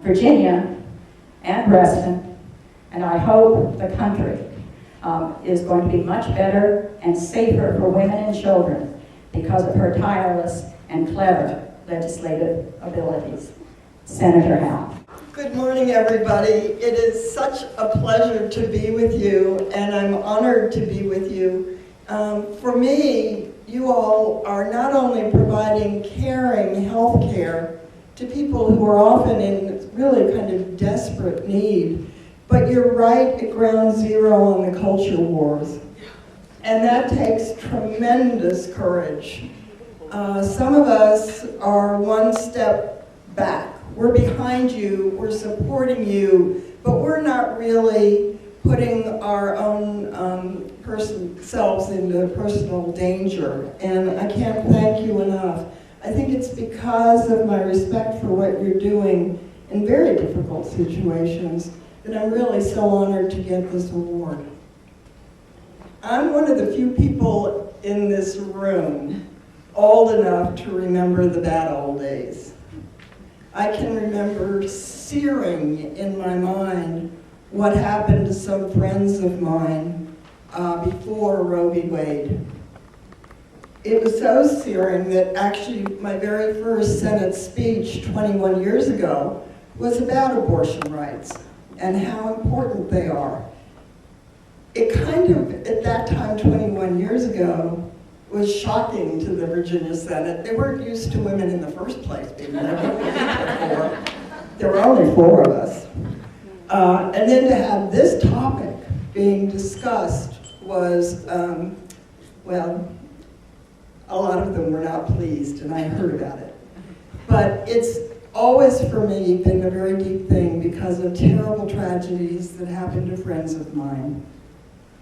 Virginia and Reston, and I hope the country is going to be much better and safer for women and children because of her tireless and clever legislative abilities. Senator Howell. Good morning, everybody. It is such a pleasure to be with you, and I'm honored to be with you. For me, you all are not only providing caring health care to people who are often in really kind of desperate need, but you're right at ground zero on the culture wars. And that takes tremendous courage. Some of us are one step back. We're behind you, we're supporting you, but we're not really putting our own selves into personal danger. And I can't thank you enough. I think it's because of my respect for what you're doing in very difficult situations that I'm really so honored to get this award. I'm one of the few people in this room old enough to remember the bad old days. I can remember searing in my mind what happened to some friends of mine before Roe v. Wade. It was so searing that actually my very first Senate speech 21 years ago was about abortion rights and how important they are. It kind of, at that time, 21 years ago, was shocking to the Virginia Senate. They weren't used to women in the first place being there. There were only 4 of us. And then to have this topic being discussed was, well, a lot of them were not pleased, and I heard about it. But it's always, for me, been a very deep thing because of terrible tragedies that happened to friends of mine.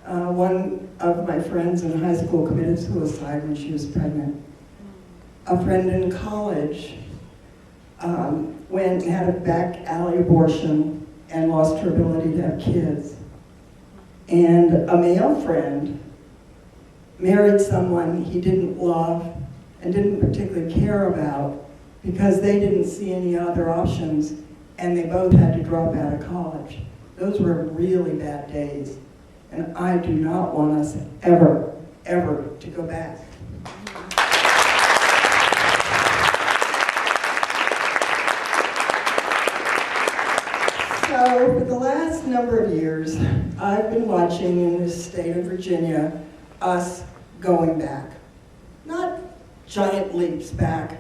One of my friends in high school committed suicide when she was pregnant. A friend in college went and had a back alley abortion and lost her ability to have kids. And a male friend married someone he didn't love and didn't particularly care about because they didn't see any other options, and they both had to drop out of college. Those were really bad days. And I do not want us ever, ever to go back. So for the last number of years, I've been watching in this state of Virginia us going back. Not giant leaps back,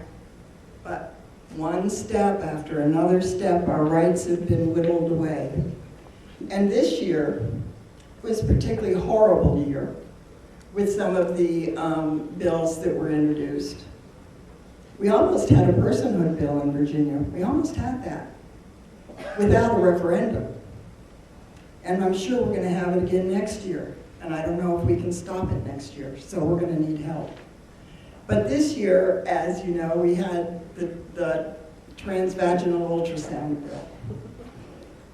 but one step after another step, our rights have been whittled away. And this year was a particularly horrible year with some of the bills that were introduced. We almost had a personhood bill in Virginia. We almost had that without a referendum. And I'm sure we're going to have it again next year. And I don't know if we can stop it next year, so we're going to need help. But this year, as you know, we had the transvaginal ultrasound bill.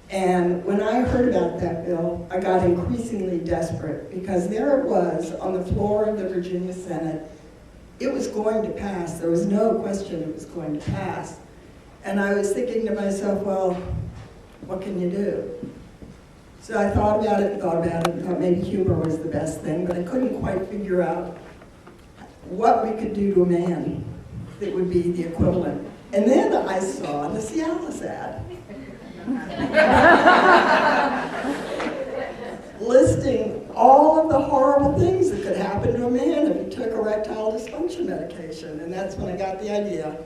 And when I heard about that bill, I got increasingly desperate because there it was on the floor of the Virginia Senate. It was going to pass. There was no question it was going to pass. And I was thinking to myself, well, what can you do? So I thought about it and thought maybe humor was the best thing, but I couldn't quite figure out what we could do to a man that would be the equivalent. And then I saw the Cialis ad. Listing all of the horrible things that could happen to a man if he took erectile dysfunction medication. And that's when I got the idea.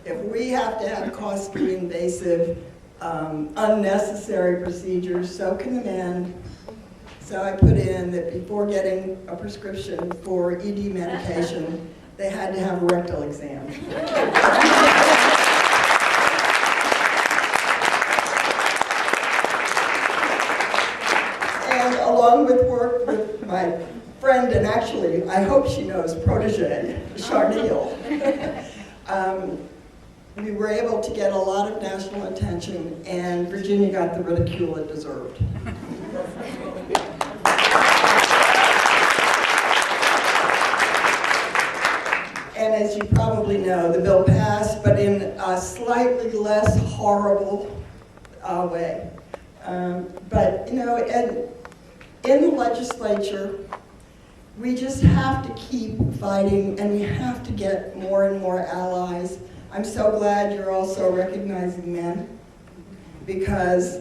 If we have to have costly, invasive, unnecessary procedures, so can the men. So I put in that before getting a prescription for ED medication, they had to have a rectal exam. And along with work with my friend, and actually, I hope she knows, protege, Charneil, we were able to get a lot of national attention, and Virginia got the ridicule it deserved. And as you probably know, the bill passed, but in slightly less horrible way. But, you know, and in the legislature, we just have to keep fighting, and we have to get more and more allies. I'm so glad you're also recognizing men, because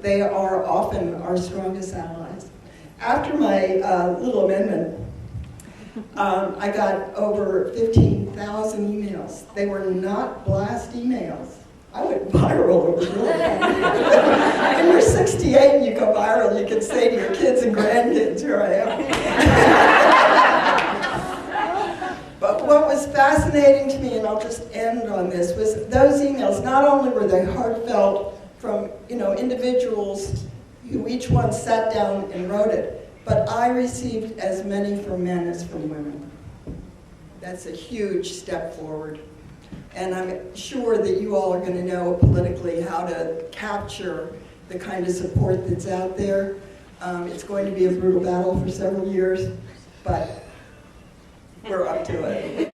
they are often our strongest allies. After my little amendment, I got over 15,000 emails. They were not blast emails. I went viral. It was really fun. When you're 68 and you go viral, you can say to your kids and grandkids, here I am. But what was fascinating to me, and I'll just end on this, was those emails. Not only were they heartfelt from, you know, individuals who each one sat down and wrote it, but I received as many from men as from women. That's a huge step forward. And I'm sure that you all are going to know politically how to capture the kind of support that's out there. It's going to be a brutal battle for several years, but we're up to it.